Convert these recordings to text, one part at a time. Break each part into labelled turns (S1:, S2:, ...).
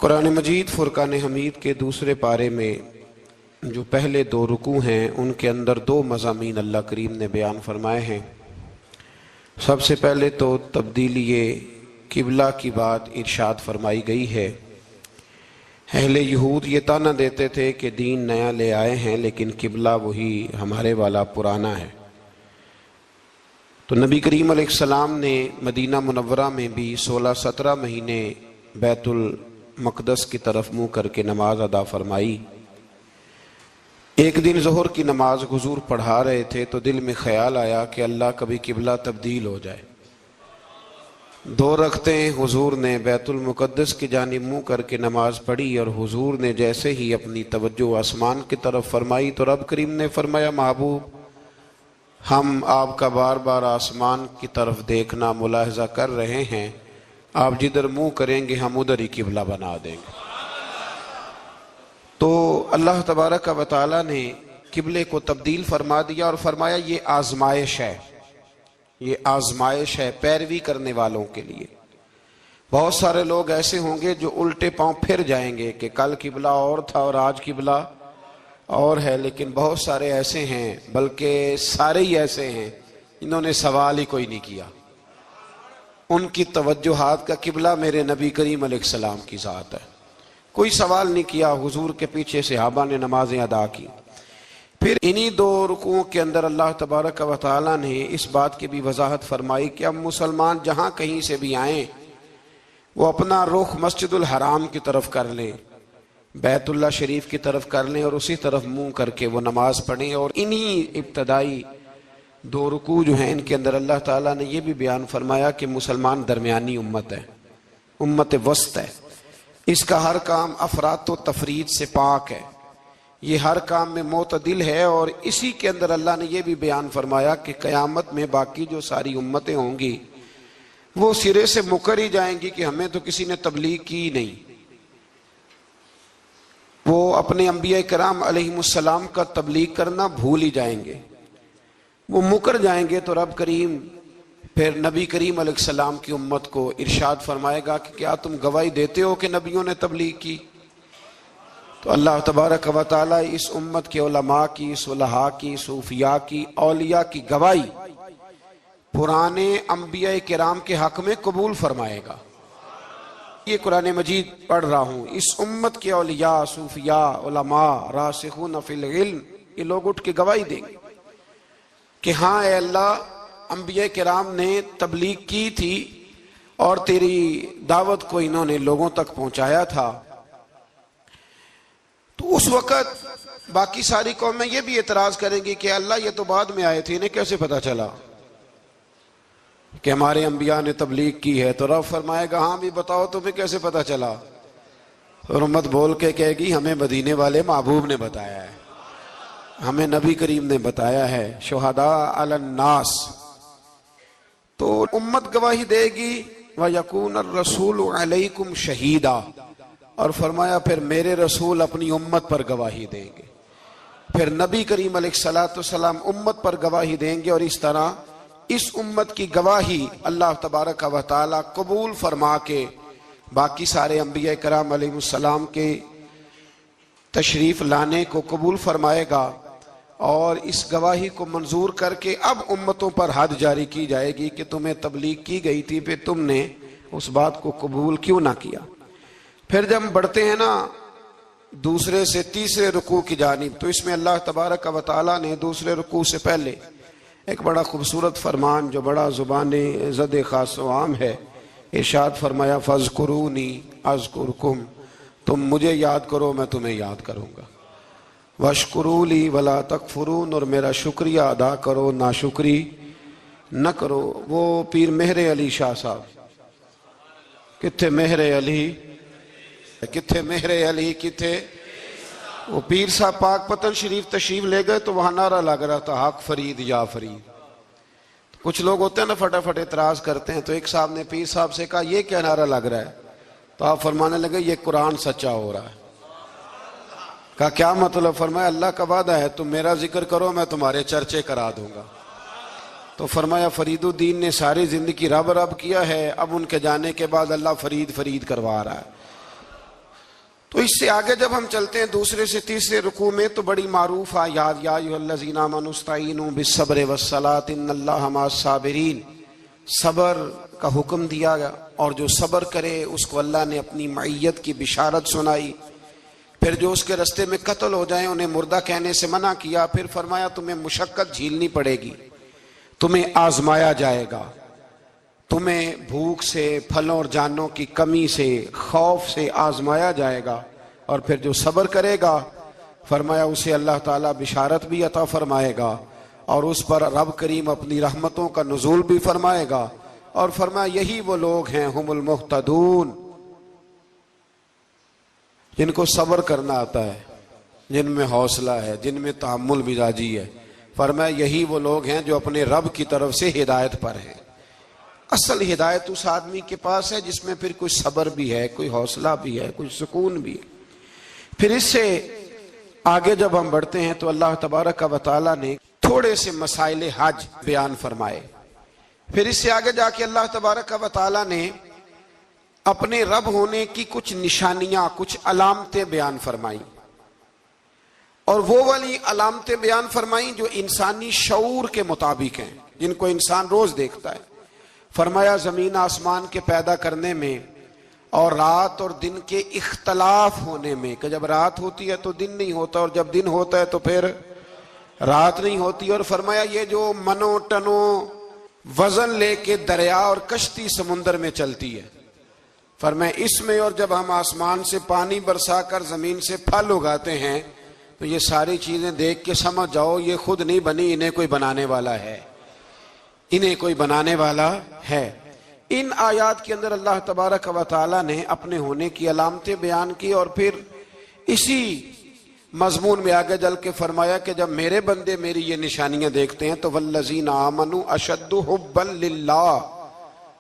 S1: قرآن مجید فرقان حمید کے دوسرے پارے میں جو پہلے دو رکوع ہیں ان کے اندر دو مضامین اللہ کریم نے بیان فرمائے ہیں۔ سب سے پہلے تو تبدیلی قبلہ کی بات ارشاد فرمائی گئی ہے۔ اہل یہود یہ طعنہ دیتے تھے کہ دین نیا لے آئے ہیں لیکن قبلہ وہی ہمارے والا پرانا ہے، تو نبی کریم علیہ السلام نے مدینہ منورہ میں بھی 16-17 مہینے بیت المقدس کی طرف منہ کر کے نماز ادا فرمائی۔ ایک دن ظہر کی نماز حضور پڑھا رہے تھے تو دل میں خیال آیا کہ اللہ کبھی قبلہ تبدیل ہو جائے۔ 2 رکعتیں حضور نے بیت المقدس کی جانب منہ کر کے نماز پڑھی، اور حضور نے جیسے ہی اپنی توجہ آسمان کی طرف فرمائی تو رب کریم نے فرمایا، محبوب ہم آپ کا بار بار آسمان کی طرف دیکھنا ملاحظہ کر رہے ہیں، آپ جدھر منہ کریں گے ہم ادھر ہی قبلہ بنا دیں گے۔ تو اللہ تبارک و تعالی نے قبلے کو تبدیل فرما دیا اور فرمایا یہ آزمائش ہے، یہ آزمائش ہے پیروی کرنے والوں کے لیے۔ بہت سارے لوگ ایسے ہوں گے جو الٹے پاؤں پھر جائیں گے کہ کل قبلہ اور تھا اور آج قبلہ اور ہے، لیکن بہت سارے ایسے ہیں، بلکہ سارے ہی ایسے ہیں، انہوں نے سوال ہی کوئی نہیں کیا۔ ان کی توجہات کا قبلہ میرے نبی کریم علیہ السلام کی ذات ہے، کوئی سوال نہیں کیا۔ حضور کے پیچھے صحابہ نے نمازیں ادا کی۔ پھر انہی 2 رکوعوں کے اندر اللہ تبارک و تعالی نے اس بات کی بھی وضاحت فرمائی کہ اب مسلمان جہاں کہیں سے بھی آئیں وہ اپنا رخ مسجد الحرام کی طرف کر لیں، بیت اللہ شریف کی طرف کر لیں اور اسی طرف منہ کر کے وہ نماز پڑھیں۔ اور انہی ابتدائی 2 رکوع جو ہیں ان کے اندر اللہ تعالیٰ نے یہ بھی بیان فرمایا کہ مسلمان درمیانی امت ہے، امت وسط ہے، اس کا ہر کام افراط و تفرید سے پاک ہے، یہ ہر کام میں معتدل ہے۔ اور اسی کے اندر اللہ نے یہ بھی بیان فرمایا کہ قیامت میں باقی جو ساری امتیں ہوں گی وہ سرے سے مکر ہی جائیں گی کہ ہمیں تو کسی نے تبلیغ کی نہیں، وہ اپنے انبیاء کرام علیہم السلام کا تبلیغ کرنا بھول ہی جائیں گے، وہ مکر جائیں گے۔ تو رب کریم پھر نبی کریم علیہ السلام کی امت کو ارشاد فرمائے گا کہ کیا تم گواہی دیتے ہو کہ نبیوں نے تبلیغ کی؟ تو اللہ تبارک و تعالی اس امت کے علماء کی، صلحاء کی، صوفیاء کی، اولیاء کی گواہی پرانے انبیاء کرام کے حق میں قبول فرمائے گا۔ یہ قرآن مجید پڑھ رہا ہوں، اس امت کے اولیاء، صوفیاء، علماء، راسخون فی العلم، یہ لوگ اٹھ کے گواہی دیں گے کہ ہاں اے اللہ، انبیاء کرام نے تبلیغ کی تھی اور تیری دعوت کو انہوں نے لوگوں تک پہنچایا تھا۔ تو اس وقت باقی ساری قومیں یہ بھی اعتراض کریں گی کہ اللہ یہ تو بعد میں آئے تھے، انہیں کیسے پتا چلا کہ ہمارے انبیاء نے تبلیغ کی ہے؟ تو رب فرمائے گا ہاں بھی بتاؤ تمہیں کیسے پتا چلا؟ اور امت بول کے کہے گی ہمیں مدینے والے محبوب نے بتایا ہے، ہمیں نبی کریم نے بتایا ہے، شہداء علی الناس۔ تو امت گواہی دے گی وَيَكُونَ الرَّسُولُ عَلَيْكُمْ شَهِيدًا، اور فرمایا پھر میرے رسول اپنی امت پر گواہی دیں گے، پھر نبی کریم علیہ السلام امت پر گواہی دیں گے، اور اس طرح اس امت کی گواہی اللہ تبارک و تعالی قبول فرما کے باقی سارے انبیاء کرام علیہ السلام کے تشریف لانے کو قبول فرمائے گا، اور اس گواہی کو منظور کر کے اب امتوں پر حد جاری کی جائے گی کہ تمہیں تبلیغ کی گئی تھی، پھر تم نے اس بات کو قبول کیوں نہ کیا۔ پھر جب بڑھتے ہیں نا دوسرے سے تیسرے رکوع کی جانب، تو اس میں اللہ تبارک و تعالی نے دوسرے رکوع سے پہلے ایک بڑا خوبصورت فرمان جو بڑا زبان زد خاص و عام ہے، ارشاد فرمایا فَاذْكُرُونِي أَذْكُرْكُمْ، تم مجھے یاد کرو میں تمہیں یاد کروں گا، وَاشْكُرُوا لِي وَلَا تَكْفُرُونَ، اور میرا شکریہ ادا کرو ناشکری نہ کرو۔ وہ پیر مہر علی شاہ صاحب، کتھے مہر علی، کتھے مہر علی، کتھے وہ پیر صاحب پاک پتن شریف تشریف لے گئے تو وہاں نعرہ لگ رہا تھا حق فرید یا فرید۔ کچھ لوگ ہوتے ہیں نا فٹافٹ اعتراض کرتے ہیں، تو ایک صاحب نے پیر صاحب سے کہا یہ کیا نعرہ لگ رہا ہے؟ تو آپ فرمانے لگے یہ قرآن سچا ہو رہا ہے۔ کہا کیا مطلب؟ فرمایا اللہ کا وعدہ ہے تم میرا ذکر کرو میں تمہارے چرچے کرا دوں گا۔ تو فرمایا فرید الدین نے ساری زندگی رب رب کیا ہے، اب ان کے جانے کے بعد اللہ فرید فرید کروا رہا ہے۔ تو اس سے آگے جب ہم چلتے ہیں دوسرے سے تیسرے رکوع میں تو بڑی معروف آیات، یا ایھا الذین آمنوا استعینوا بالصبر والصلاۃ ان اللہ مع الصابرین، صبر کا حکم دیا گیا، اور جو صبر کرے اس کو اللہ نے اپنی معیت کی بشارت سنائی۔ پھر جو اس کے رستے میں قتل ہو جائیں انہیں مردہ کہنے سے منع کیا۔ پھر فرمایا تمہیں مشقت جھیلنی پڑے گی، تمہیں آزمایا جائے گا، تمہیں بھوک سے، پھلوں اور جانوں کی کمی سے، خوف سے آزمایا جائے گا، اور پھر جو صبر کرے گا فرمایا اسے اللہ تعالیٰ بشارت بھی عطا فرمائے گا، اور اس پر رب کریم اپنی رحمتوں کا نزول بھی فرمائے گا، اور فرمایا یہی وہ لوگ ہیں ہم المہتدون، جن کو صبر کرنا آتا ہے، جن میں حوصلہ ہے، جن میں تحمل مزاجی ہے۔ فرمایا یہی وہ لوگ ہیں جو اپنے رب کی طرف سے ہدایت پر ہیں۔ اصل ہدایت اس آدمی کے پاس ہے جس میں پھر کوئی صبر بھی ہے، کوئی حوصلہ بھی ہے، کوئی سکون بھی ہے۔ پھر اس سے آگے جب ہم بڑھتے ہیں تو اللہ تبارک و تعالیٰ نے تھوڑے سے مسائل حج بیان فرمائے۔ پھر اس سے آگے جا کے اللہ تبارک و تعالیٰ نے اپنے رب ہونے کی کچھ نشانیاں، کچھ علامتیں بیان فرمائیں، اور وہ والی علامتیں بیان فرمائیں جو انسانی شعور کے مطابق ہیں، جن کو انسان روز دیکھتا ہے۔ فرمایا زمین آسمان کے پیدا کرنے میں اور رات اور دن کے اختلاف ہونے میں، کہ جب رات ہوتی ہے تو دن نہیں ہوتا، اور جب دن ہوتا ہے تو پھر رات نہیں ہوتی۔ اور فرمایا یہ جو منو ٹنو وزن لے کے دریا اور کشتی سمندر میں چلتی ہے، فرمایا اس میں، اور جب ہم آسمان سے پانی برسا کر زمین سے پھل اگاتے ہیں تو یہ ساری چیزیں دیکھ کے سمجھ جاؤ یہ خود نہیں بنی، انہیں کوئی بنانے والا ہے، انہیں کوئی بنانے والا ہے۔ ان آیات کے اندر اللہ تبارک و تعالیٰ نے اپنے ہونے کی علامتیں بیان کی، اور پھر اسی مضمون میں آگے جل کے فرمایا کہ جب میرے بندے میری یہ نشانیاں دیکھتے ہیں تو والذین آمنوا اشد حبا للہ،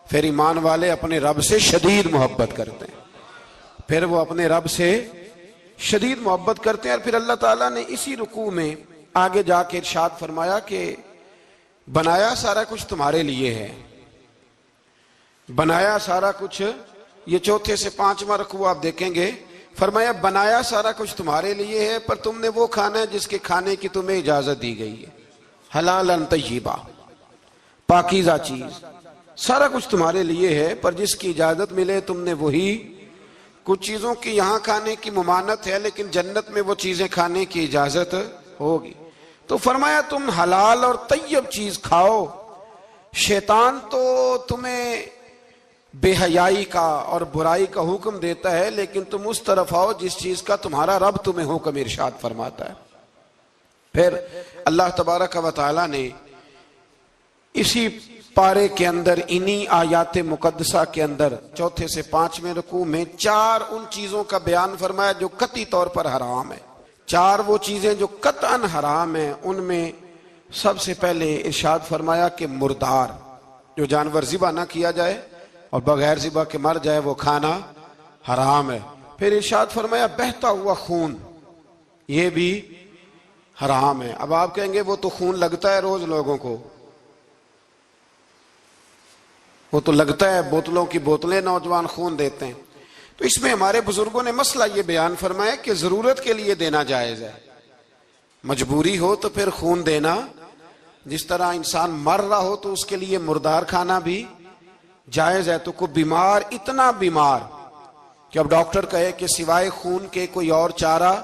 S1: پھر ایمان والے اپنے رب سے شدید محبت کرتے ہیں، پھر وہ اپنے رب سے شدید محبت کرتے ہیں۔ اور پھر اللہ تعالیٰ نے اسی رکوع میں آگے جا کے ارشاد فرمایا کہ بنایا سارا کچھ تمہارے لیے ہے، بنایا سارا کچھ، یہ چوتھے سے پانچواں رکوع آپ دیکھیں گے، فرمایا بنایا سارا کچھ تمہارے لیے ہے، پر تم نے وہ کھانا ہے جس کے کھانے کی تمہیں اجازت دی گئی ہے، حلالا طیبا، پاکیزہ چیز، سارا کچھ تمہارے لیے ہے، پر جس کی اجازت ملے تم نے وہی۔ کچھ چیزوں کی یہاں کھانے کی ممانعت ہے، لیکن جنت میں وہ چیزیں کھانے کی اجازت ہوگی۔ تو فرمایا تم حلال اور طیب چیز کھاؤ، شیطان تو تمہیں بے حیائی کا اور برائی کا حکم دیتا ہے، لیکن تم اس طرف آؤ جس چیز کا تمہارا رب تمہیں حکم ارشاد فرماتا ہے۔ پھر اللہ تبارک و تعالیٰ نے اسی پارے کے اندر، انہی آیات مقدسہ کے اندر، چوتھے سے پانچویں رکوع میں 4 ان چیزوں کا بیان فرمایا جو قطعی طور پر حرام ہے۔ 4 وہ چیزیں جو قطعاً حرام ہیں، ان میں سب سے پہلے ارشاد فرمایا کہ مردار، جو جانور ذبح نہ کیا جائے اور بغیر ذبح کے مر جائے وہ کھانا حرام ہے۔ پھر ارشاد فرمایا بہتا ہوا خون، یہ بھی حرام ہے۔ اب آپ کہیں گے وہ تو خون لگتا ہے روز لوگوں کو، وہ تو لگتا ہے، بوتلوں کی بوتلیں نوجوان خون دیتے ہیں۔ تو اس میں ہمارے بزرگوں نے مسئلہ یہ بیان فرمایا کہ ضرورت کے لیے دینا جائز ہے، مجبوری ہو تو پھر خون دینا، جس طرح انسان مر رہا ہو تو اس کے لیے مردار کھانا بھی جائز ہے۔ تو کوئی بیمار، اتنا بیمار کہ اب ڈاکٹر کہے کہ سوائے خون کے کوئی اور چارہ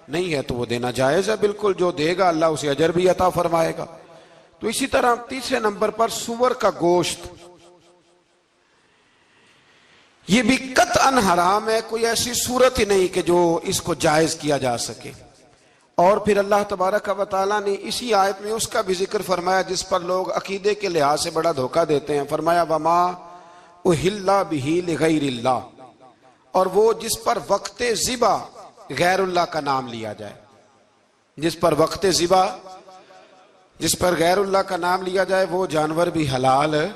S1: نہیں ہے تو وہ دینا جائز ہے، بالکل، جو دے گا اللہ اسے اجر بھی عطا فرمائے گا۔ تو اسی طرح تیسرے نمبر پر سور کا گوشت، یہ بھی قطعاً حرام ہے، کوئی ایسی صورت ہی نہیں کہ جو اس کو جائز کیا جا سکے۔ اور پھر اللہ تبارک و تعالیٰ نے اسی آیت میں اس کا بھی ذکر فرمایا جس پر لوگ عقیدے کے لحاظ سے بڑا دھوکہ دیتے ہیں۔ فرمایا وما اہل بہ لغیر اللہ، اور وہ جس پر وقت ذبح غیر اللہ کا نام لیا جائے، جس پر وقت ذبح، جس پر غیر اللہ کا نام لیا جائے وہ جانور بھی حلال ہے۔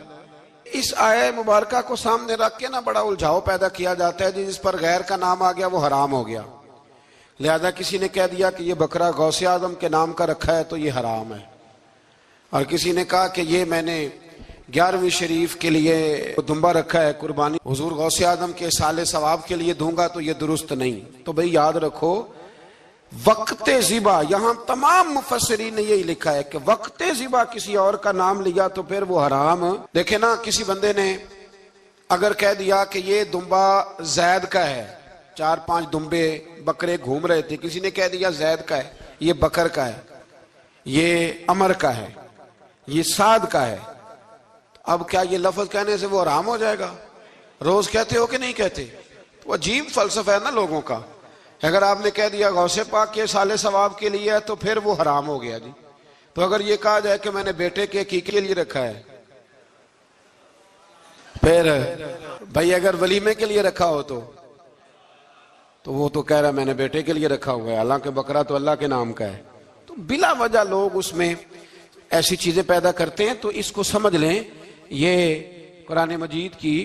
S1: اس آیہ مبارکہ کو سامنے رکھ کے نا بڑا الجھاؤ پیدا کیا جاتا ہے، جس پر غیر کا نام آ گیا وہ حرام ہو گیا، لہذا کسی نے کہہ دیا کہ یہ بکرا غوث اعظم کے نام کا رکھا ہے تو یہ حرام ہے، اور کسی نے کہا کہ یہ میں نے 11ویں شریف کے لیے دمبا رکھا ہے قربانی، حضور غوث اعظم کے سال ثواب کے لیے دوں گا تو یہ درست نہیں۔ تو بھئی یاد رکھو وقت ذبح، یہاں تمام مفسرین نے یہی لکھا ہے کہ وقت ذبح کسی اور کا نام لیا تو پھر وہ حرام۔ دیکھیں نا، کسی بندے نے اگر کہہ دیا کہ یہ دمبا زید کا ہے، 4-5 دمبے بکرے گھوم رہے تھے، کسی نے کہہ دیا زید کا ہے، یہ بکر کا ہے، یہ عمر کا ہے، یہ سعد کا ہے، اب کیا یہ لفظ کہنے سے وہ حرام ہو جائے گا؟ روز کہتے ہو کہ نہیں کہتے؟ تو عجیب فلسفہ ہے نا لوگوں کا۔ اگر آپ نے کہہ دیا غوث پاک کے سال ثواب کے لیے ہے تو پھر وہ حرام ہو گیا جی۔ تو اگر یہ کہا جائے کہ میں نے بیٹے کے عقیقے کے لیے رکھا ہے، پھر بھائی اگر ولیمے کے لیے رکھا ہو تو وہ تو کہہ رہا ہے میں نے بیٹے کے لیے رکھا ہوا ہے، حالانکہ بکرا تو اللہ کے نام کا ہے۔ تو بلا وجہ لوگ اس میں ایسی چیزیں پیدا کرتے ہیں، تو اس کو سمجھ لیں یہ قرآن مجید کی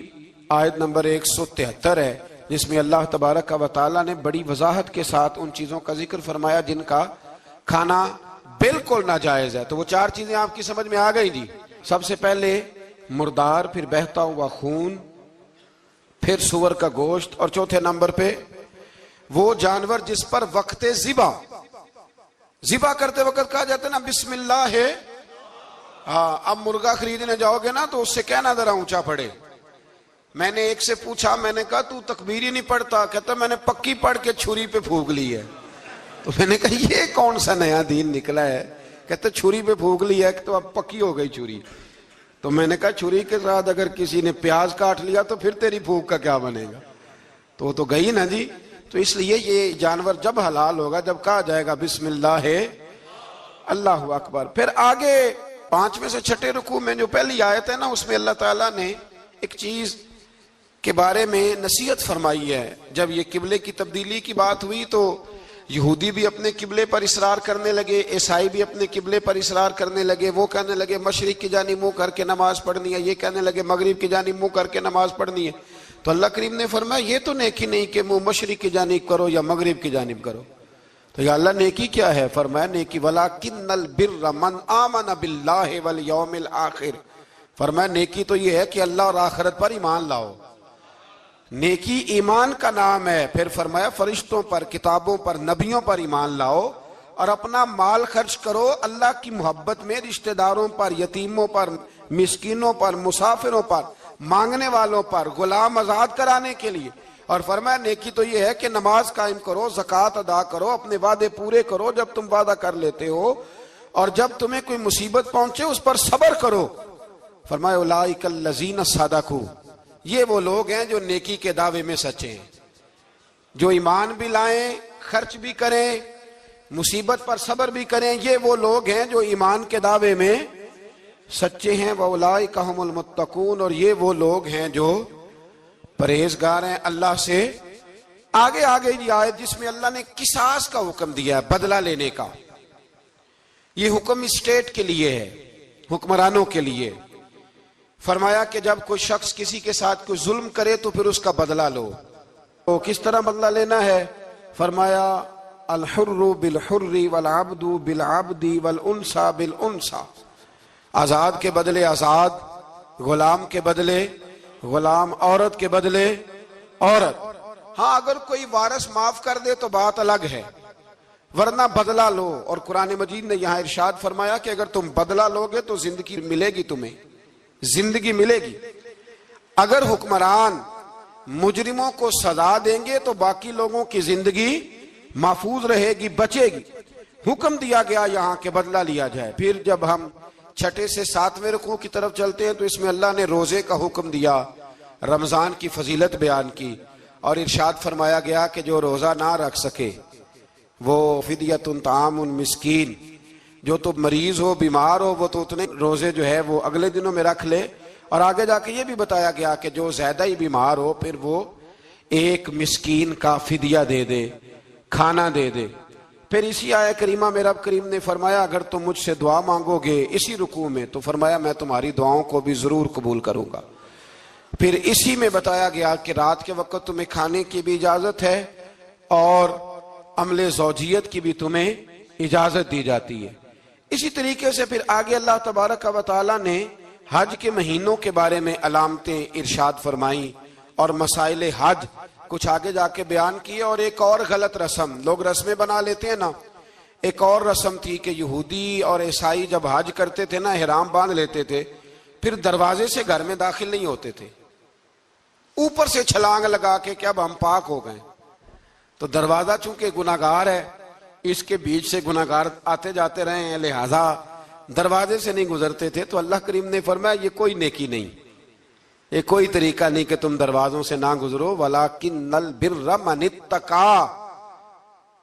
S1: آیت نمبر 173 ہے، جس میں اللہ تبارک و تعالیٰ نے بڑی وضاحت کے ساتھ ان چیزوں کا ذکر فرمایا جن کا کھانا بالکل ناجائز ہے۔ تو وہ 4 چیزیں آپ کی سمجھ میں آ گئی جی۔ سب سے پہلے مردار، پھر بہتا ہوا خون، پھر سور کا گوشت، اور چوتھے نمبر پہ وہ جانور جس پر وقت ذبح کرتے وقت کہا جاتا ہے نا بسم اللہ ہے۔ ہاں، اب مرغا خریدنے جاؤ گے نا تو اس سے کہنا ذرا اونچا پڑے۔ میں نے ایک سے پوچھا، میں نے کہا تو تکبیر ہی نہیں پڑھتا؟ کہتا میں نے پکی پڑھ کے چھری پہ پھونک لی ہے۔ تو میں نے کہا یہ کون سا نیا دین نکلا ہے؟ کہتا چھری پہ پھونک لی ہے تو اب پکی ہو گئی چھری۔ تو میں نے کہا چھری کے ساتھ اگر کسی نے پیاز کاٹ لیا تو پھر تیری پھونک کا کیا بنے گا؟ تو وہ تو گئی نا جی۔ تو اس لیے یہ جانور جب حلال ہوگا جب کہا جائے گا بسم اللہ ہے اللہ اکبر۔ پھر آگے 5ویں سے 6 رکوع میں جو پہلی آیت ہے نا، اس میں اللہ تعالیٰ نے ایک چیز کے بارے میں نصیحت فرمائی ہے۔ جب یہ قبلے کی تبدیلی کی بات ہوئی تو یہودی بھی اپنے قبلے پر اصرار کرنے لگے، عیسائی بھی اپنے قبلے پر اصرار کرنے لگے۔ وہ کہنے لگے مشرق کی جانب منہ کر کے نماز پڑھنی ہے، یہ کہنے لگے مغرب کی جانب منہ کر کے نماز پڑھنی ہے۔ تو اللہ کریم نے فرمایا یہ تو نیکی نہیں کہ منہ مشرق کی جانب کرو یا مغرب کی جانب کرو۔ تو یا اللہ نیکی کیا ہے؟ فرمایا نیکی وَلَٰكِنَّ الْبِرَّ مَنْ آمَنَ بِاللَّهِ وَالْيَوْمِ الْآخِرِ، فرمایا نیکی تو یہ ہے کہ اللہ اور آخرت پر ایمان لاؤ۔ نیکی ایمان کا نام ہے۔ پھر فرمایا فرشتوں پر، کتابوں پر، نبیوں پر ایمان لاؤ، اور اپنا مال خرچ کرو اللہ کی محبت میں، رشتہ داروں پر، یتیموں پر، مسکینوں پر، مسافروں پر، مانگنے والوں پر، غلام آزاد کرانے کے لیے۔ اور فرمایا نیکی تو یہ ہے کہ نماز قائم کرو، زکوٰۃ ادا کرو، اپنے وعدے پورے کرو جب تم وعدہ کر لیتے ہو، اور جب تمہیں کوئی مصیبت پہنچے اس پر صبر کرو۔ فرمایا اولئک الذین صدقوا، یہ وہ لوگ ہیں جو نیکی کے دعوے میں سچے ہیں، جو ایمان بھی لائیں، خرچ بھی کریں، مصیبت پر صبر بھی کریں۔ یہ وہ لوگ ہیں جو ایمان کے دعوے میں سچے ہیں۔ وَأُولَئِكَ هُمُ الْمُتَّقُونَ، اور یہ وہ لوگ ہیں جو پرہیزگار ہیں اللہ سے۔ آگے یہ آیت جس میں اللہ نے قصاص کا حکم دیا ہے، بدلہ لینے کا، یہ حکم اسٹیٹ کے لیے ہے، حکمرانوں کے لیے۔ فرمایا کہ جب کوئی شخص کسی کے ساتھ کوئی ظلم کرے تو پھر اس کا بدلہ لو۔ تو کس طرح بدلہ لینا ہے؟ فرمایا الحر بالحر والعبد بالعبد والانثى بالانثى، آزاد کے بدلے آزاد، غلام کے بدلے غلام، عورت کے بدلے عورت۔ ہاں اگر کوئی وارث معاف کر دے تو بات الگ ہے، ورنہ بدلہ لو۔ اور قرآن مجید نے یہاں ارشاد فرمایا کہ اگر تم بدلہ لوگے تو زندگی ملے گی، تمہیں زندگی ملے گی۔ اگر حکمران مجرموں کو سزا دیں گے تو باقی لوگوں کی زندگی محفوظ رہے گی، بچے گی۔ حکم دیا گیا یہاں کہ بدلہ لیا جائے۔ پھر جب ہم 6 سے 7ویں رکوع کی طرف چلتے ہیں تو اس میں اللہ نے روزے کا حکم دیا، رمضان کی فضیلت بیان کی، اور ارشاد فرمایا گیا کہ جو روزہ نہ رکھ سکے وہ فدیۃ طعام مسکین، جو تو مریض ہو، بیمار ہو، وہ تو اتنے روزے جو ہے وہ اگلے دنوں میں رکھ لے۔ اور آگے جا کے یہ بھی بتایا گیا کہ جو زیادہ ہی بیمار ہو پھر وہ 1 مسکین کا فدیہ دے دے، کھانا دے دے۔ پھر اسی آیہ کریمہ میں رب کریم نے فرمایا اگر تم مجھ سے دعا مانگو گے اسی رکوع میں تو فرمایا میں تمہاری دعاؤں کو بھی ضرور قبول کروں گا۔ پھر اسی میں بتایا گیا کہ رات کے وقت تمہیں کھانے کی بھی اجازت ہے اور عمل زوجیت کی بھی تمہیں اجازت دی جاتی ہے۔ اسی طریقے سے پھر آگے اللہ تبارک و تعالیٰ نے حج کے مہینوں کے بارے میں علامتیں ارشاد فرمائیں اور مسائل حج کچھ آگے جا کے بیان کیے. اور ایک اور غلط رسم لوگ رسمیں بنا لیتے ہیں نا, ایک اور رسم تھی کہ یہودی اور عیسائی جب حج کرتے تھے نا احرام باندھ لیتے تھے, پھر دروازے سے گھر میں داخل نہیں ہوتے تھے, اوپر سے چھلانگ لگا کے کہ اب ہم پاک ہو گئے. تو دروازہ چونکہ گناہگار ہے, اس کے بیچ سے گناہگار آتے جاتے رہے ہیں, لہذا دروازے سے نہیں گزرتے تھے. تو اللہ کریم نے فرمایا یہ کوئی نیکی نہیں, یہ کوئی طریقہ نہیں کہ تم دروازوں سے نہ گزرو. وَلَٰكِنَّ الْبِرَّ مَنِ اتَّقَىٰ,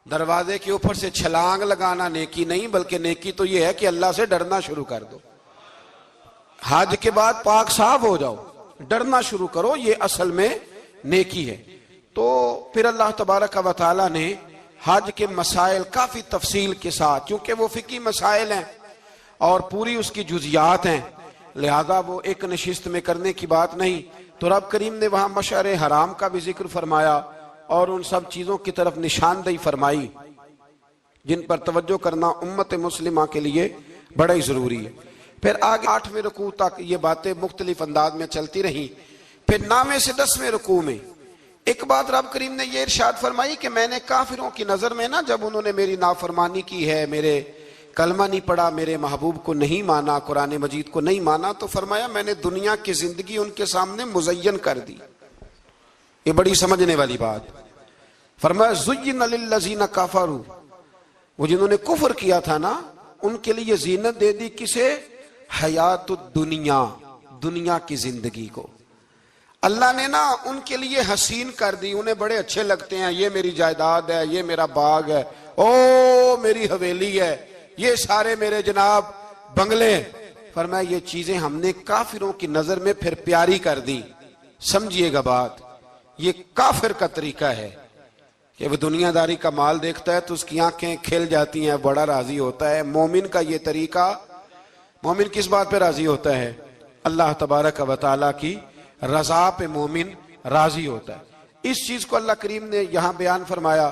S1: دروازے کے اوپر سے چھلانگ لگانا نیکی نہیں, بلکہ نیکی تو یہ ہے کہ اللہ سے ڈرنا شروع کر دو. حج کے بعد پاک صاف ہو جاؤ, ڈرنا شروع کرو, یہ اصل میں نیکی ہے. تو پھر اللہ تبارک و تعالی نے حج کے مسائل کافی تفصیل کے ساتھ, چونکہ وہ فقہی مسائل ہیں اور پوری اس کی جزیات ہیں, لہذا وہ ایک نشست میں کرنے کی بات نہیں. تو رب کریم نے وہاں مشعر حرام کا بھی ذکر فرمایا اور ان سب چیزوں کی طرف نشاندہی فرمائی جن پر توجہ کرنا امت مسلمہ کے لیے بڑا ہی ضروری ہے. پھر آگے 8ویں رکوع تک یہ باتیں مختلف انداز میں چلتی رہیں. پھر 9ویں سے 10ویں رکوع میں ایک بات رب کریم نے یہ ارشاد فرمائی کہ میں نے کافروں کی نظر میں نا, جب انہوں نے میری نافرمانی کی ہے, میرے کلمہ نہیں پڑھا, میرے محبوب کو نہیں مانا, قرآن مجید کو نہیں مانا, تو فرمایا میں نے دنیا کی زندگی ان کے سامنے مزین کر دی. یہ بڑی سمجھنے والی بات. فرمایا زُيِّنَ لِلَّذِينَ كَفَرُوا, وہ جنہوں نے کفر کیا تھا نا ان کے لیے زینت دے دی کسے, حیات الدنیا, دنیا کی زندگی کو. اللہ نے نا ان کے لیے حسین کر دی, انہیں بڑے اچھے لگتے ہیں, یہ میری جائیداد ہے, یہ میرا باغ ہے, او میری حویلی ہے, یہ سارے میرے جناب بنگلے. فرمایا یہ چیزیں ہم نے کافروں کی نظر میں پھر پیاری کر دی. سمجھیے گا بات, یہ کافر کا طریقہ ہے کہ وہ دنیا داری کا مال دیکھتا ہے تو اس کی آنکھیں کھل جاتی ہیں, بڑا راضی ہوتا ہے. مومن کا یہ طریقہ, مومن کس بات پہ راضی ہوتا ہے, اللہ تبارک و تعالیٰ کی رضا پہ مومن راضی ہوتا ہے. اس چیز کو اللہ کریم نے یہاں بیان فرمایا.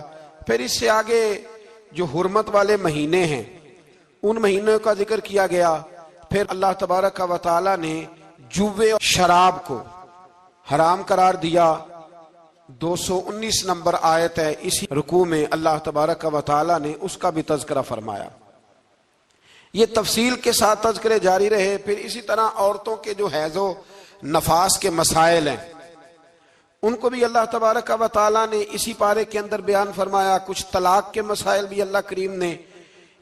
S1: پھر اس سے آگے جو حرمت والے مہینے ہیں ان مہینوں کا ذکر کیا گیا. پھر اللہ تبارک و تعالیٰ نے جوے اور شراب کو حرام قرار دیا. 219 نمبر آیت ہے, اسی رکوع میں اللہ تبارک و تعالیٰ نے اس کا بھی تذکرہ فرمایا. یہ تفصیل کے ساتھ تذکرے جاری رہے. پھر اسی طرح عورتوں کے جو حیض و نفاس کے مسائل ہیں ان کو بھی اللہ تبارک و تعالیٰ نے اسی پارے کے اندر بیان فرمایا. کچھ طلاق کے مسائل بھی اللہ کریم نے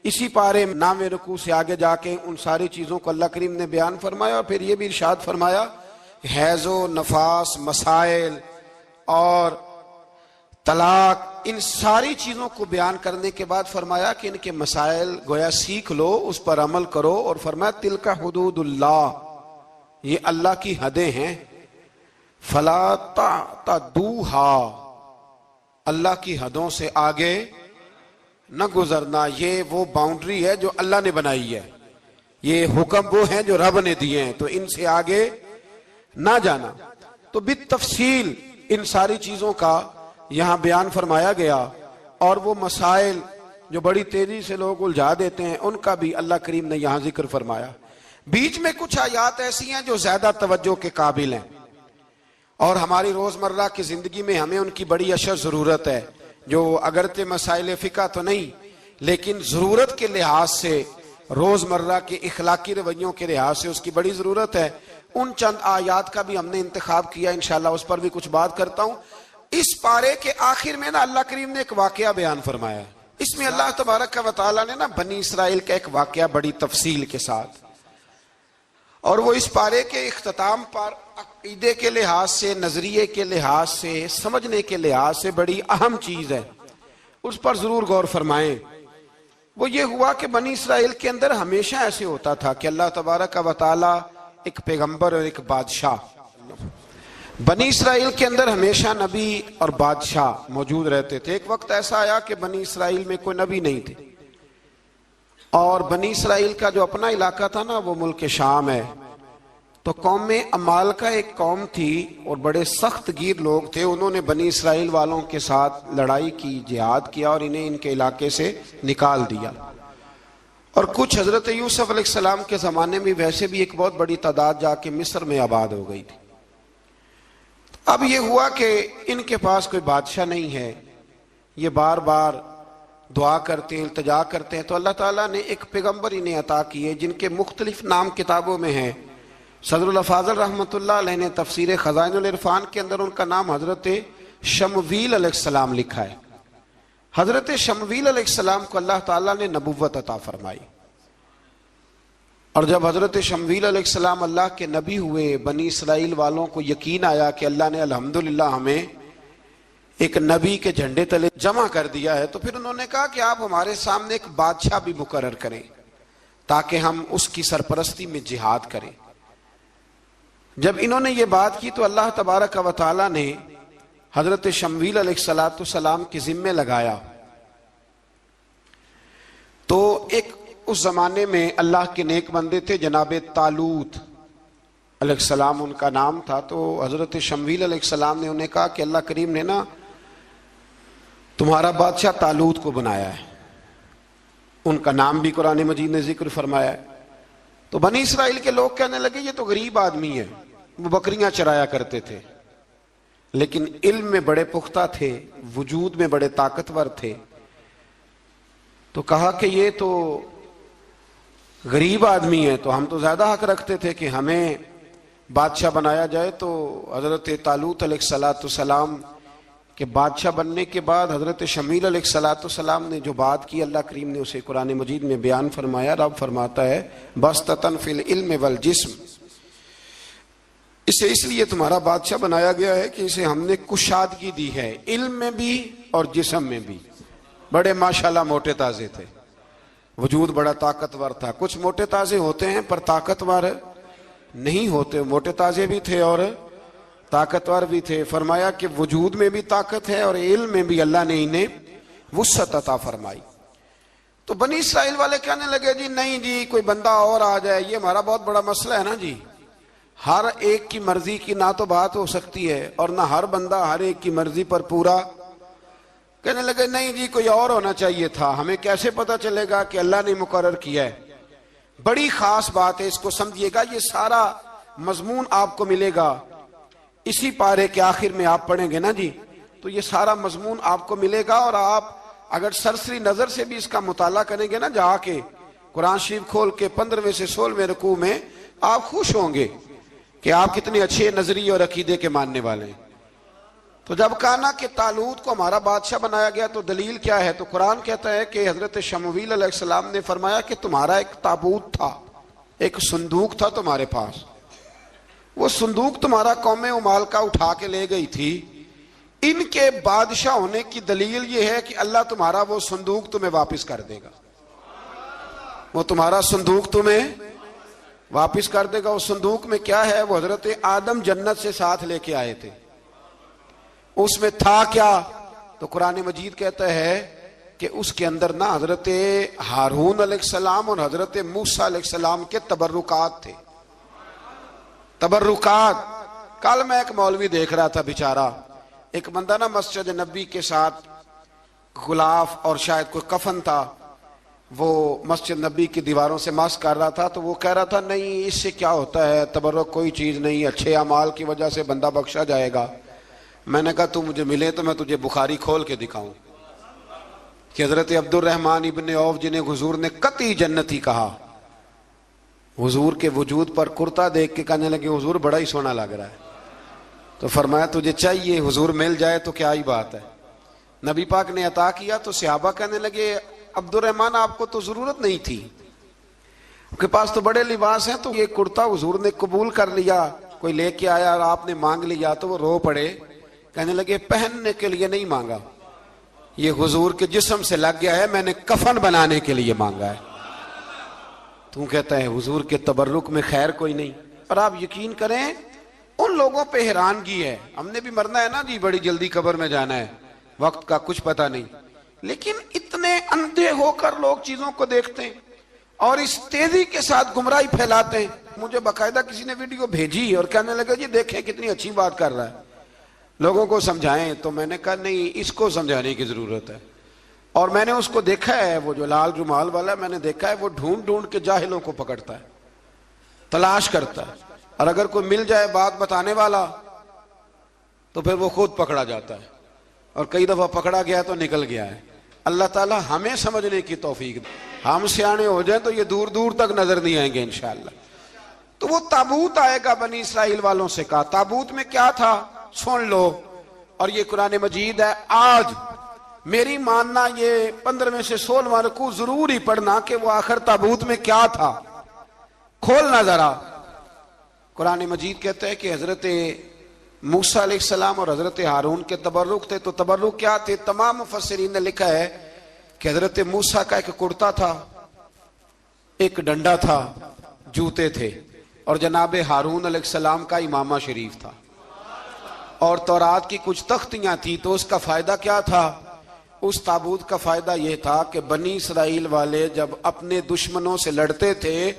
S1: اسی پارے 9ویں رکوع سے آگے جا کے ان ساری چیزوں کو اللہ کریم نے بیان فرمایا. اور پھر یہ بھی ارشاد فرمایا حیض و نفاس مسائل اور طلاق, ان ساری چیزوں کو بیان کرنے کے بعد فرمایا کہ ان کے مسائل گویا سیکھ لو, اس پر عمل کرو. اور فرمایا تلک حدود اللہ, یہ اللہ کی حدیں ہیں, فلا تعتدوها, اللہ کی حدوں سے آگے نہ گزرنا. یہ وہ باؤنڈری ہے جو اللہ نے بنائی ہے, یہ حکم وہ ہیں جو رب نے دیے ہیں, تو ان سے آگے نہ جانا. تو بالتفصیل ان ساری چیزوں کا یہاں بیان فرمایا گیا. اور وہ مسائل جو بڑی تیزی سے لوگ الجھا دیتے ہیں ان کا بھی اللہ کریم نے یہاں ذکر فرمایا. بیچ میں کچھ آیات ایسی ہیں جو زیادہ توجہ کے قابل ہیں اور ہماری روزمرہ کی زندگی میں ہمیں ان کی بڑی اشد ضرورت ہے, جو اگرچہ مسائل فقہ تو نہیں لیکن ضرورت کے لحاظ سے, روزمرہ کے اخلاقی رویوں کے لحاظ سے اس کی بڑی ضرورت ہے. ان چند آیات کا بھی ہم نے انتخاب کیا, انشاءاللہ اس پر بھی کچھ بات کرتا ہوں. اس پارے کے آخر میں نا اللہ کریم نے ایک واقعہ بیان فرمایا. اس میں اللہ تبارک و تعالیٰ نے نا بنی اسرائیل کا ایک واقعہ بڑی تفصیل کے ساتھ, اور وہ اس پارے کے اختتام پر عقیدے کے لحاظ سے, نظریے کے لحاظ سے, سمجھنے کے لحاظ سے بڑی اہم چیز ہے, اس پر ضرور غور فرمائیں. وہ یہ ہوا کہ بنی اسرائیل کے اندر ہمیشہ ایسے ہوتا تھا کہ اللہ تبارک و تعالیٰ ایک پیغمبر اور ایک بادشاہ, بنی اسرائیل کے اندر ہمیشہ نبی اور بادشاہ موجود رہتے تھے. ایک وقت ایسا آیا کہ بنی اسرائیل میں کوئی نبی نہیں تھے, اور بنی اسرائیل کا جو اپنا علاقہ تھا نا وہ ملک شام ہے. تو قوم عمالقہ ایک قوم تھی اور بڑے سخت گیر لوگ تھے. انہوں نے بنی اسرائیل والوں کے ساتھ لڑائی کی, جہاد کیا اور انہیں ان کے علاقے سے نکال دیا. اور کچھ حضرت یوسف علیہ السلام کے زمانے میں ویسے بھی ایک بہت بڑی تعداد جا کے مصر میں آباد ہو گئی تھی. اب یہ ہوا کہ ان کے پاس کوئی بادشاہ نہیں ہے، یہ بار بار دعا کرتے ہیں، التجا کرتے ہیں، تو اللہ تعالیٰ نے ایک پیغمبر انہیں عطا کیے جن کے مختلف نام کتابوں میں ہیں. صدر الافاضل رحمۃ اللہ علیہ نے تفسیر خزائن العرفان کے اندر ان کا نام حضرت شمویل علیہ السلام لکھا ہے. حضرت شمویل علیہ السلام کو اللہ تعالیٰ نے نبوت عطا فرمائی، اور جب حضرت شمویل علیہ السلام اللہ کے نبی ہوئے، بنی اسرائیل والوں کو یقین آیا کہ اللہ نے الحمدللہ ہمیں ایک نبی کے جھنڈے تلے جمع کر دیا ہے، تو پھر انہوں نے کہا کہ آپ ہمارے سامنے ایک بادشاہ بھی مقرر کریں تاکہ ہم اس کی سرپرستی میں جہاد کریں. جب انہوں نے یہ بات کی تو اللہ تبارک و تعالیٰ نے حضرت شمویل علیہ السلام کے ذمے لگایا. تو ایک اس زمانے میں اللہ کے نیک بندے تھے جناب طالوت علیہ السلام ان کا نام تھا. تو حضرت شمویل علیہ السلام نے انہیں کہا کہ اللہ کریم نے نا تمہارا بادشاہ طالوت کو بنایا ہے. ان کا نام بھی قرآن مجید نے ذکر فرمایا ہے. تو بنی اسرائیل کے لوگ کہنے لگے یہ تو غریب آدمی ہے، وہ بکریاں چرایا کرتے تھے لیکن علم میں بڑے پختہ تھے، وجود میں بڑے طاقتور تھے. تو کہا کہ یہ تو غریب آدمی ہے، تو ہم تو زیادہ حق رکھتے تھے کہ ہمیں بادشاہ بنایا جائے. تو حضرت طالوت علیہ السلام کے بادشاہ بننے کے بعد حضرت شمویل علیہ السلام نے جو بات کی اللہ کریم نے اسے قرآن مجید میں بیان فرمایا. رب فرماتا ہے بسطتاً فی العلم والجسم، اسے اس لیے تمہارا بادشاہ بنایا گیا ہے کہ اسے ہم نے کشادگی دی ہے، علم میں بھی اور جسم میں بھی. بڑے ماشاءاللہ موٹے تازے تھے، وجود بڑا طاقتور تھا. کچھ موٹے تازے ہوتے ہیں پر طاقتور نہیں ہوتے، موٹے تازے بھی تھے اور طاقتور بھی تھے. فرمایا کہ وجود میں بھی طاقت ہے اور علم میں بھی اللہ نے انہیں وسعت عطا فرمائی. تو بنی اسرائیل والے کہنے لگے جی نہیں جی کوئی بندہ اور آ جائے، یہ ہمارا بہت بڑا مسئلہ ہے نا جی، ہر ایک کی مرضی کی نہ تو بات ہو سکتی ہے اور نہ ہر بندہ ہر ایک کی مرضی پر پورا. کہنے لگے نہیں جی کوئی اور ہونا چاہیے تھا، ہمیں کیسے پتا چلے گا کہ اللہ نے مقرر کیا ہے. بڑی خاص بات ہے، اس کو سمجھیے گا، یہ سارا مضمون آپ کو ملے گا اسی پارے کے آخر میں. آپ پڑھیں گے نا جی تو یہ سارا مضمون آپ کو ملے گا، اور آپ اگر سرسری نظر سے بھی اس کا مطالعہ کریں گے نا جا کے قرآن شریف کھول کے 15ویں سے 16ویں رکوع میں، آپ خوش ہوں گے کہ آپ کتنے اچھے نظریے اور عقیدے کے ماننے والے ہیں. تو جب کہا نا کہ طالوت کو ہمارا بادشاہ بنایا گیا تو دلیل کیا ہے، تو قرآن کہتا ہے کہ حضرت شمویل علیہ السلام نے فرمایا کہ تمہارا ایک تابوت تھا، ایک صندوق تھا تمہارے پاس، وہ صندوق تمہارا قوم عمالقہ اٹھا کے لے گئی تھی. ان کے بادشاہ ہونے کی دلیل یہ ہے کہ اللہ تمہارا وہ صندوق تمہیں واپس کر دے گا، وہ تمہارا صندوق تمہیں واپس کر دے گا. اس صندوق میں کیا ہے؟ وہ حضرت آدم جنت سے ساتھ لے کے آئے تھے. اس میں تھا کیا؟ تو قرآن مجید کہتا ہے کہ اس کے اندر نا حضرت ہارون علیہ السلام اور حضرت موسیٰ علیہ السلام کے تبرکات تھے. تبرکات. کل میں ایک مولوی دیکھ رہا تھا بیچارہ، ایک بندہ نا مسجد نبی کے ساتھ غلاف اور شاید کوئی کفن تھا، وہ مسجد نبی کی دیواروں سے مس کر رہا تھا. تو وہ کہہ رہا تھا نہیں اس سے کیا ہوتا ہے، تبرک کوئی چیز نہیں، اچھے اعمال کی وجہ سے بندہ بخشا جائے گا. میں نے کہا تو مجھے ملے تو میں تجھے بخاری کھول کے دکھاؤں کہ حضرت عبد الرحمن ابن عوف جنہیں حضور نے قطعی جنتی کہا، حضور کے وجود پر کرتا دیکھ کے کہنے لگے حضور بڑا ہی سونا لگ رہا ہے. تو فرمایا تجھے چاہیے حضور مل جائے تو کیا ہی بات ہے. نبی پاک نے عطا کیا تو صحابہ کہنے لگے عبد الرحمن آپ کو تو ضرورت نہیں تھی، آپ کے پاس تو بڑے لباس ہیں، تو یہ کرتا حضور نے قبول کر لیا، کوئی لے کے آیا اور آپ نے مانگ لیا. تو وہ رو پڑے، کہنے لگے پہننے کے لیے نہیں مانگا، یہ حضور کے جسم سے لگ گیا ہے، میں نے کفن بنانے کے لیے مانگا ہے. تو کہتا ہے حضور کے تبرک میں خیر کوئی نہیں. اور آپ یقین کریں ان لوگوں پہ حیرانگی ہے، ہم نے بھی مرنا ہے نا جی، بڑی جلدی قبر میں جانا ہے، وقت کا کچھ پتہ نہیں، لیکن اتنے اندھے ہو کر لوگ چیزوں کو دیکھتے ہیں اور اس تیزی کے ساتھ گمراہی پھیلاتے ہیں. مجھے باقاعدہ کسی نے ویڈیو بھیجی اور کہنے لگا جی دیکھیں کتنی اچھی بات کر رہا ہے، لوگوں کو سمجھائیں. تو میں نے کہا نہیں، اس کو سمجھانے کی ضرورت ہے. اور میں نے اس کو دیکھا ہے، وہ جو لال رومال والا ہے، میں نے دیکھا ہے وہ ڈھونڈ ڈھونڈ کے جاہلوں کو پکڑتا ہے، تلاش کرتا ہے، اور اگر کوئی مل جائے بات بتانے والا تو پھر وہ خود پکڑا جاتا ہے، اور کئی دفعہ پکڑا گیا تو نکل گیا ہے۔ اللہ تعالی ہمیں سمجھنے کی توفیق دے، ہم سیانے ہو جائیں تو یہ دور دور تک نظر نہیں آئیں گے انشاءاللہ۔ تو وہ تابوت آئے گا، بنی اسرائیل والوں سے کہا تابوت میں کیا تھا سن لو، اور یہ قرآن مجید ہے۔ آج میری ماننا یہ 15 سے 16 رکوع ضرور ہی پڑھنا کہ وہ آخر تابوت میں کیا تھا، کھولنا ذرا۔ قرآن مجید کہتا ہے کہ حضرت موسیٰ علیہ السلام اور حضرت ہارون کے تبرک تھے، تو تبرک کیا تھے؟ تمام مفسرین نے لکھا ہے کہ حضرت موسیٰ کا ایک کرتا تھا، ایک ڈنڈا تھا، جوتے تھے، اور جناب ہارون علیہ السلام کا امامہ شریف تھا، اور تورات کی کچھ تختیاں تھی۔ تو اس کا فائدہ کیا تھا؟ اس تابوت کا فائدہ یہ تھا کہ بنی اسرائیل والے جب اپنے دشمنوں سے لڑتے تھے،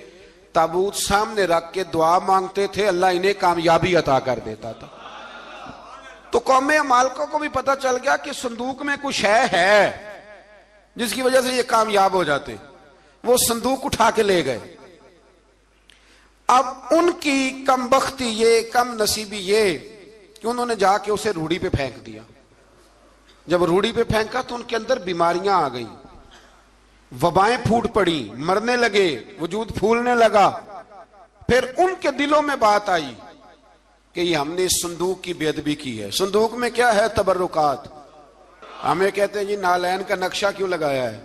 S1: تابوت سامنے رکھ کے دعا مانگتے تھے، اللہ انہیں کامیابی عطا کر دیتا تھا۔ تو قوم عمالقہ کو بھی پتہ چل گیا کہ صندوق میں کچھ ہے جس کی وجہ سے یہ کامیاب ہو جاتے، وہ صندوق اٹھا کے لے گئے۔ اب ان کی کم بختی یہ، کم نصیبی یہ کہ انہوں نے جا کے اسے روڑی پہ پھینک دیا۔ جب روڑی پہ پھینکا تو ان کے اندر بیماریاں آ گئیں، وبائیں پھوٹ پڑی، مرنے لگے، وجود پھولنے لگا۔ پھر ان کے دلوں میں بات آئی کہ یہ ہم نے اس صندوق کی بے ادبی کی ہے۔ صندوق میں کیا ہے؟ تبرکات۔ ہمیں کہتے ہیں جی نالین کا نقشہ کیوں لگایا ہے؟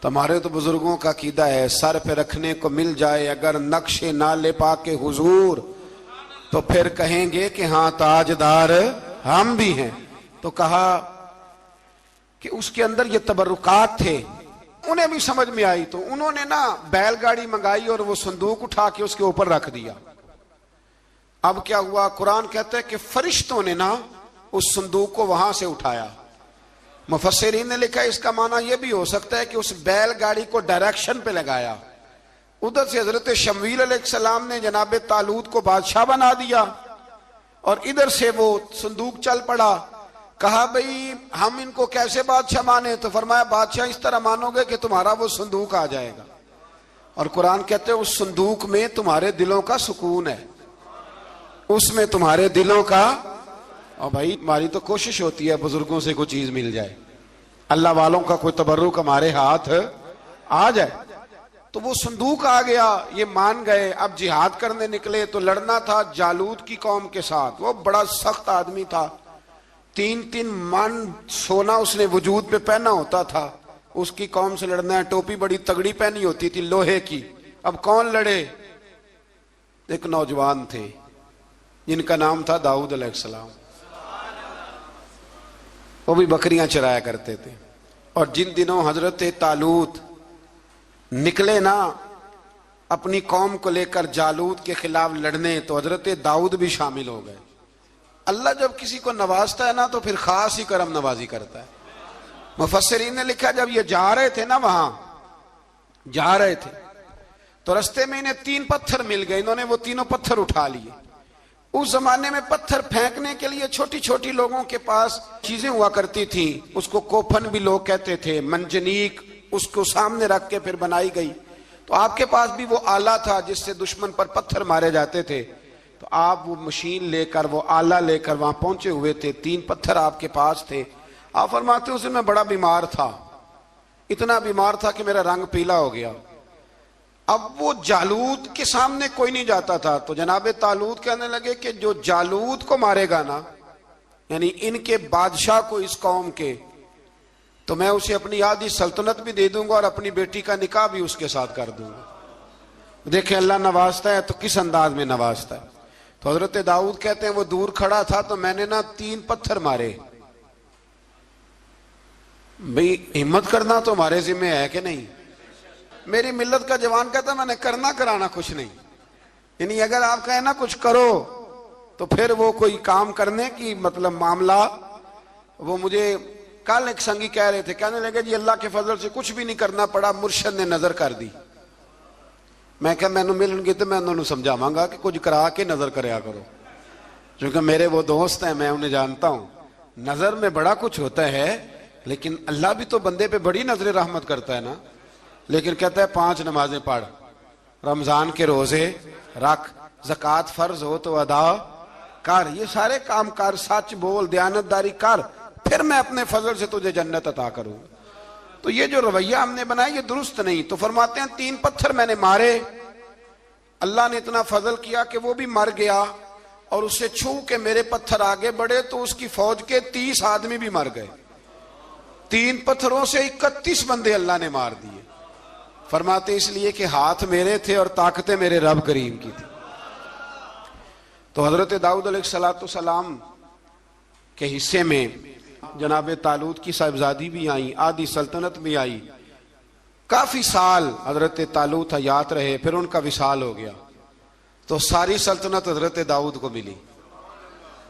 S1: تمہارے تو بزرگوں کا عقیدہ ہے سر پہ رکھنے کو مل جائے اگر نقش نالے پاک حضور تو پھر کہیں گے کہ ہاں تاجدار ہم بھی ہیں۔ تو کہا کہ اس کے اندر یہ تبرکات تھے، انہیں بھی سمجھ میں آئی، تو انہوں نے نا بیل گاڑی منگائی اور وہ صندوق اٹھا کے اس کے اوپر رکھ دیا۔ اب کیا ہوا؟ قرآن کہتا ہے کہ فرشتوں نے نا اس صندوق کو وہاں سے اٹھایا۔ مفسرین نے لکھا اس کا معنی یہ بھی ہو سکتا ہے کہ اس بیل گاڑی کو ڈائریکشن پہ لگایا، ادھر سے حضرت شمویل علیہ السلام نے جناب طالوت کو بادشاہ بنا دیا، اور ادھر سے وہ صندوق چل پڑا۔ کہا بھئی ہم ان کو کیسے بادشاہ مانے؟ تو فرمایا بادشاہ اس طرح مانو گے کہ تمہارا وہ صندوق آ جائے گا، اور قرآن کہتے ہیں اس صندوق میں تمہارے دلوں کا سکون ہے، اس میں تمہارے دلوں کا۔ اور بھائی ہماری تو کوشش ہوتی ہے بزرگوں سے کوئی چیز مل جائے، اللہ والوں کا کوئی تبرک ہمارے ہاتھ آ جائے۔ تو وہ صندوق آ گیا، یہ مان گئے۔ اب جہاد کرنے نکلے تو لڑنا تھا جالوت کی قوم کے ساتھ، وہ بڑا سخت آدمی تھا، 3 من سونا اس نے وجود پہ پہنا ہوتا تھا۔ اس کی قوم سے لڑنا ہے، ٹوپی بڑی تگڑی پہنی ہوتی تھی لوہے کی۔ اب کون لڑے؟ ایک نوجوان تھے جن کا نام تھا داؤد علیہ السلام، وہ بھی بکریاں چرایا کرتے تھے۔ اور جن دنوں حضرت طالوت نکلے نا اپنی قوم کو لے کر جالوت کے خلاف لڑنے، تو حضرت داؤد بھی شامل ہو گئے۔ اللہ جب کسی کو نوازتا ہے نا تو پھر خاص ہی کرم نوازی کرتا ہے۔ مفسرین نے لکھا جب یہ جا رہے تھے نا، وہاں جا رہے تھے تو رستے میں انہیں 3 پتھر مل گئے، انہوں نے وہ تینوں پتھر اٹھا لیے۔ اس زمانے میں پتھر پھینکنے کے لیے چھوٹی چھوٹی لوگوں کے پاس چیزیں ہوا کرتی تھیں، اس کو کوپھن بھی لوگ کہتے تھے، منجنیق، اس کو سامنے رکھ کے پھر بنائی گئی۔ تو آپ کے پاس بھی وہ آلہ تھا جس سے دشمن پر پتھر مارے جاتے تھے، تو آپ وہ مشین لے کر، وہ آلہ لے کر وہاں پہنچے ہوئے تھے، 3 پتھر آپ کے پاس تھے۔ آپ فرماتے اس دن میں بڑا بیمار تھا، اتنا بیمار تھا کہ میرا رنگ پیلا ہو گیا۔ اب وہ جالوت کے سامنے کوئی نہیں جاتا تھا، تو جناب طالوت کہنے لگے کہ جو جالوت کو مارے گا نا، یعنی ان کے بادشاہ کو اس قوم کے، تو میں اسے اپنی آدھی سلطنت بھی دے دوں گا اور اپنی بیٹی کا نکاح بھی اس کے ساتھ کر دوں گا۔ دیکھیں اللہ نوازتا ہے تو کس انداز میں نوازتا ہے۔ تو حضرت داؤد کہتے ہیں وہ دور کھڑا تھا تو میں نے نا 3 پتھر مارے۔ بھئی ہمت کرنا تو ہمارے ذمہ ہے کہ نہیں؟ میری ملت کا جوان کہتا ہے میں نے کرنا کرانا کچھ نہیں، یعنی اگر آپ کہیں نا کچھ کرو تو پھر وہ کوئی کام کرنے کی مطلب معاملہ۔ وہ مجھے کل ایک سنگی کہہ رہے تھے، کہنے لگے جی اللہ کے فضل سے کچھ بھی نہیں کرنا پڑا، مرشد نے نظر کر دی۔ میں کہا میں ملن گی تو میں انہوں نے سمجھاواں گا کہ کچھ کرا کے نظر کریا کرو، کیونکہ میرے وہ دوست ہیں، میں انہیں جانتا ہوں، نظر میں بڑا کچھ ہوتا ہے، لیکن اللہ بھی تو بندے پہ بڑی نظر رحمت کرتا ہے نا. لیکن کہتا ہے 5 نمازیں پڑھ، رمضان کے روزے رکھ، زکوٰۃ فرض ہو تو ادا کر، یہ سارے کام کر، سچ بول، دیانتداری کر، پھر میں اپنے فضل سے تجھے جنت عطا کروں. تو یہ جو رویہ ہم نے بنایا یہ درست نہیں. تو فرماتے ہیں 3 پتھر میں نے مارے، اللہ نے اتنا فضل کیا کہ وہ بھی مر گیا، اور اسے چھو کے میرے پتھر آگے بڑھے تو اس کی فوج کے 30 آدمی بھی مر گئے. 3 پتھروں سے 31 بندے اللہ نے مار دیے. فرماتے اس لیے کہ ہاتھ میرے تھے اور طاقتیں میرے رب کریم کی تھی. تو حضرت داؤد علیہ السلام کے حصے میں جناب طالوت کی صاحبزادی بھی آئی، آدھی سلطنت بھی آئی. کافی سال حضرت طالوت حیات رہے، پھر ان کا وصال ہو گیا تو ساری سلطنت حضرت داؤد کو ملی،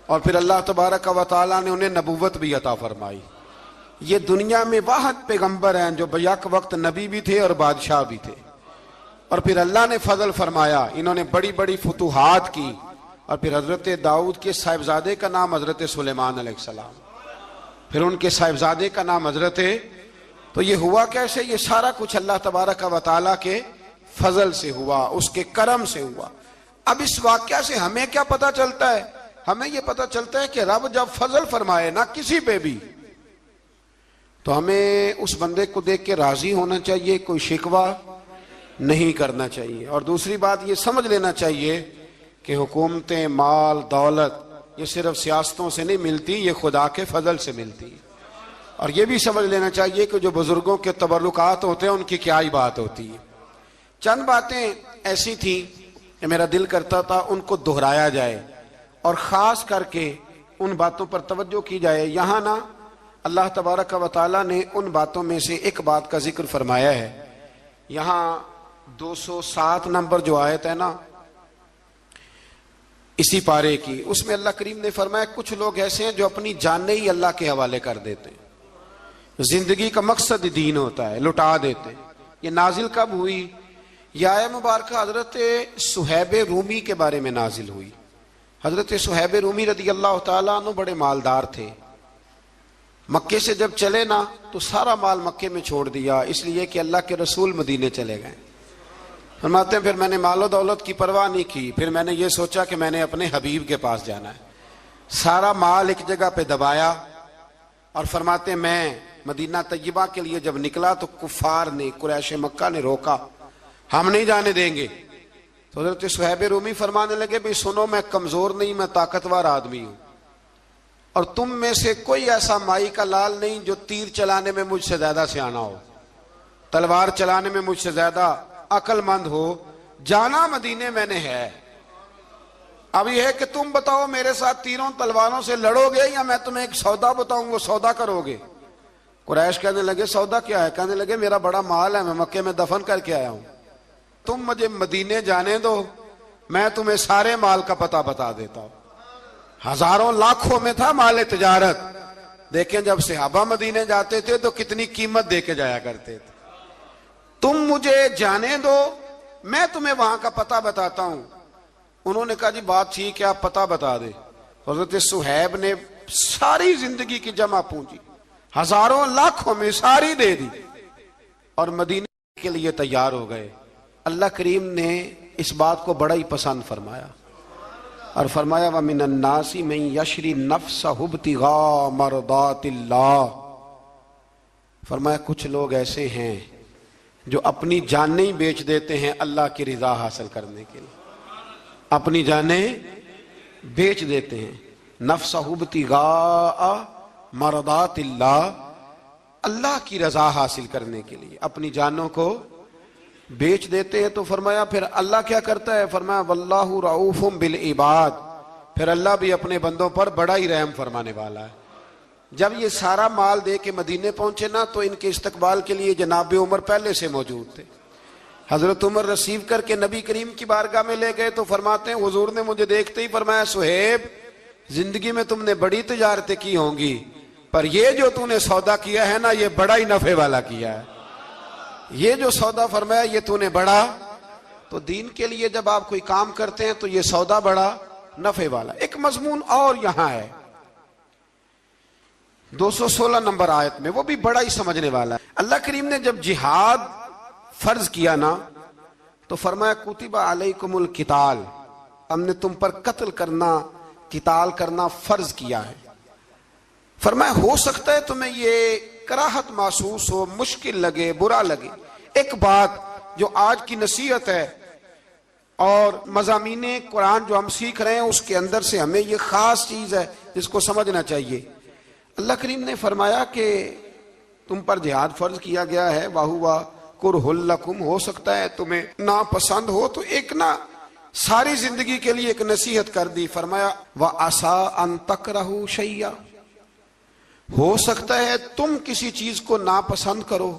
S1: اور پھر اللہ تبارک و تعالیٰ نے انہیں نبوت بھی عطا فرمائی. یہ دنیا میں واحد پیغمبر ہیں جو بیک وقت نبی بھی تھے اور بادشاہ بھی تھے. اور پھر اللہ نے فضل فرمایا، انہوں نے بڑی بڑی فتوحات کی. اور پھر حضرت داؤد کے صاحبزادے کا نام حضرت سلیمان علیہ السلام، پھر ان کے صاحبزادے کا نام حضرت. تو یہ ہوا کیسے؟ یہ سارا کچھ اللہ تبارک و تعالیٰ کے فضل سے ہوا، اس کے کرم سے ہوا. اب اس واقعہ سے ہمیں کیا پتا چلتا ہے؟ ہمیں یہ پتا چلتا ہے کہ رب جب فضل فرمائے نہ کسی پہ بھی، تو ہمیں اس بندے کو دیکھ کے راضی ہونا چاہیے، کوئی شکوہ نہیں کرنا چاہیے. اور دوسری بات یہ سمجھ لینا چاہیے کہ حکومتیں، مال، دولت یہ صرف سیاستوں سے نہیں ملتی، یہ خدا کے فضل سے ملتی. اور یہ بھی سمجھ لینا چاہیے کہ جو بزرگوں کے تبرکات ہوتے ہیں ان کی کیا ہی بات ہوتی ہے. چند باتیں ایسی تھیں کہ میرا دل کرتا تھا ان کو دہرایا جائے، اور خاص کر کے ان باتوں پر توجہ کی جائے. یہاں نا اللہ تبارک و تعالیٰ نے ان باتوں میں سے ایک بات کا ذکر فرمایا ہے. یہاں 207 نمبر جو آیت ہے نا اسی پارے کی، اس میں اللہ کریم نے فرمایا کچھ لوگ ایسے ہیں جو اپنی جانیں ہی اللہ کے حوالے کر دیتے ہیں. زندگی کا مقصد دین ہوتا ہے، لٹا دیتے. یہ نازل کب ہوئی؟ یہ آیت مبارکہ حضرت صہیب رومی کے بارے میں نازل ہوئی. حضرت صہیب رومی رضی اللہ تعالیٰ عنہ بڑے مالدار تھے. مکے سے جب چلے نا تو سارا مال مکے میں چھوڑ دیا، اس لیے کہ اللہ کے رسول مدینے چلے گئے. فرماتے ہیں پھر میں نے مال و دولت کی پرواہ نہیں کی، پھر میں نے یہ سوچا کہ میں نے اپنے حبیب کے پاس جانا ہے. سارا مال ایک جگہ پہ دبایا، اور فرماتے ہیں میں مدینہ طیبہ کے لیے جب نکلا تو کفار نے، قریش مکہ نے روکا، ہم نہیں جانے دیں گے. تو حضرت صہیب رومی فرمانے لگے بھئی سنو، میں کمزور نہیں، میں طاقتور آدمی ہوں، اور تم میں سے کوئی ایسا مائی کا لال نہیں جو تیر چلانے میں مجھ سے زیادہ سیانا ہو، تلوار چلانے میں مجھ سے زیادہ عقل مند ہو. جانا مدینے میں نے ہے. اب یہ ہے کہ تم بتاؤ میرے ساتھ تیروں تلواروں سے لڑو گے یا میں تمہیں ایک سودا بتاؤں وہ سودا کرو گے؟ قریش کہنے لگے سودا کیا ہے؟ کہنے لگے میرا بڑا مال ہے، میں مکے میں دفن کر کے آیا ہوں، تم مجھے مدینے جانے دو، میں تمہیں سارے مال کا پتہ بتا دیتا ہوں. ہزاروں لاکھوں میں تھا مال تجارت. دیکھیں جب صحابہ مدینے جاتے تھے تو کتنی قیمت دے کے جایا کرتے تھے. تم مجھے جانے دو، میں تمہیں وہاں کا پتہ بتاتا ہوں. انہوں نے کہا جی بات ٹھیک ہے، آپ پتہ بتا دے. حضرت صہیب نے ساری زندگی کی جمع پونجی ہزاروں لاکھوں میں ساری دے دی اور مدینے کے لیے تیار ہو گئے. اللہ کریم نے اس بات کو بڑا ہی پسند فرمایا اور فرمایا وَمِنَ النَّاسِ مَن يَشْرِي نَفْسَهُ ابْتِغَاءَ مَرْضَاتِ اللَّهِ. فرمایا کچھ لوگ ایسے ہیں جو اپنی جانیں ہی بیچ دیتے ہیں اللہ کی رضا حاصل کرنے کے لیے. اپنی جانیں بیچ دیتے ہیں. نَفْسَهُ ابْتِغَاءَ مَرْضَاتِ اللَّهِ، اللہ کی رضا حاصل کرنے کے لیے اپنی جانوں کو بیچ دیتے ہیں. تو فرمایا پھر اللہ کیا کرتا ہے؟ فرمایا واللہ رؤوف بالعباد، پھر اللہ بھی اپنے بندوں پر بڑا ہی رحم فرمانے والا ہے. جب یہ سارا مال دے کے مدینے پہنچے نا تو ان کے استقبال کے لیے جناب عمر پہلے سے موجود تھے. حضرت عمر ریسیو کر کے نبی کریم کی بارگاہ میں لے گئے تو فرماتے ہیں حضور نے مجھے دیکھتے ہی فرمایا صہیب زندگی میں تم نے بڑی تجارتیں کی ہوں گی، پر یہ جو تم نے سودا کیا ہے نا یہ بڑا ہی نفع والا کیا ہے. یہ جو سودا فرمایا یہ تو نے بڑا. تو دین کے لیے جب آپ کوئی کام کرتے ہیں تو یہ سودا بڑا نفع والا. ایک مضمون اور یہاں ہے 216 نمبر آیت میں، وہ بھی بڑا ہی سمجھنے والا ہے۔ اللہ کریم نے جب جہاد فرض کیا نا تو فرمایا کتب علیکم القتال، ہم نے تم پر قتل کرنا، قتال کرنا فرض کیا ہے۔ فرمایا ہو سکتا ہے تمہیں یہ کراہت محسوس ہو، مشکل لگے، برا لگے۔ ایک بات جو آج کی نصیحت ہے اور مضامین قرآن جو ہم سیکھ رہے ہیں اس کے اندر سے ہمیں یہ خاص چیز ہے جس کو سمجھنا چاہیے۔ اللہ کریم نے فرمایا کہ تم پر جہاد فرض کیا گیا ہے، وَهُوَ كُرْهٌ لَكُمْ، ہو سکتا ہے تمہیں ناپسند ہو، تو ایک نہ ساری زندگی کے لیے ایک نصیحت کر دی۔ فرمایا وَعَسَىٰ أَن تَكْرَهُوا شَيْئًا، ہو سکتا ہے تم کسی چیز کو ناپسند کرو،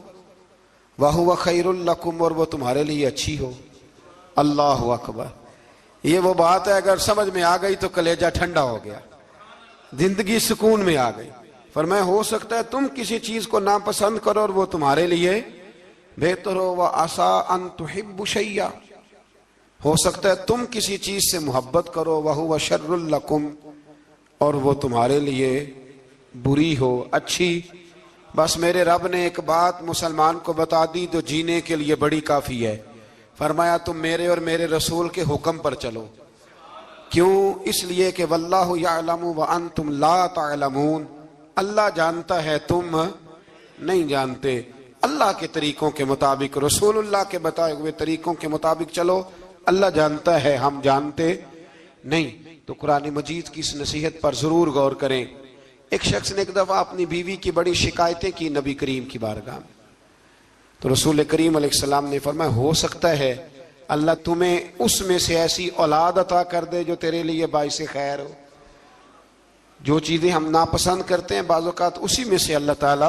S1: وَهُوَ خَيْرٌ لَكُمْ، اور وہ تمہارے لیے اچھی ہو۔ اللہ اکبر، یہ وہ بات ہے اگر سمجھ میں آ گئی تو کلیجہ ٹھنڈا ہو گیا، زندگی سکون میں آ گئی۔ فرمایا ہو سکتا ہے تم کسی چیز کو ناپسند کرو اور وہ تمہارے لیے بہتر ہو۔ وَعَسَىٰ أَن تُحِبُّوا شَيْئًا، ہو سکتا ہے تم کسی چیز سے محبت کرو، وَهُوَ شَرٌّ لَكُمْ، اور وہ تمہارے لیے بری ہو، اچھی۔ بس میرے رب نے ایک بات مسلمان کو بتا دی جو جینے کے لیے بڑی کافی ہے۔ فرمایا تم میرے اور میرے رسول کے حکم پر چلو۔ کیوں؟ اس لیے کہ واللہ یعلم وانتم لا تعلمون، اللہ جانتا ہے تم نہیں جانتے۔ اللہ کے طریقوں کے مطابق، رسول اللہ کے بتائے ہوئے طریقوں کے مطابق چلو، اللہ جانتا ہے ہم جانتے نہیں۔ تو قرآن مجید کی اس نصیحت پر ضرور غور کریں۔ ایک شخص نے ایک دفعہ اپنی بیوی کی بڑی شکایتیں کی نبی کریم کی بارگاہ میں، تو رسول کریم علیہ السلام نے فرمایا ہو سکتا ہے اللہ تمہیں اس میں سے ایسی اولاد عطا کر دے جو تیرے لیے باعث خیر ہو۔ جو چیزیں ہم ناپسند کرتے ہیں بعض اوقات اسی میں سے اللہ تعالی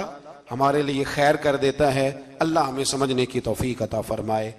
S1: ہمارے لیے خیر کر دیتا ہے۔ اللہ ہمیں سمجھنے کی توفیق عطا فرمائے۔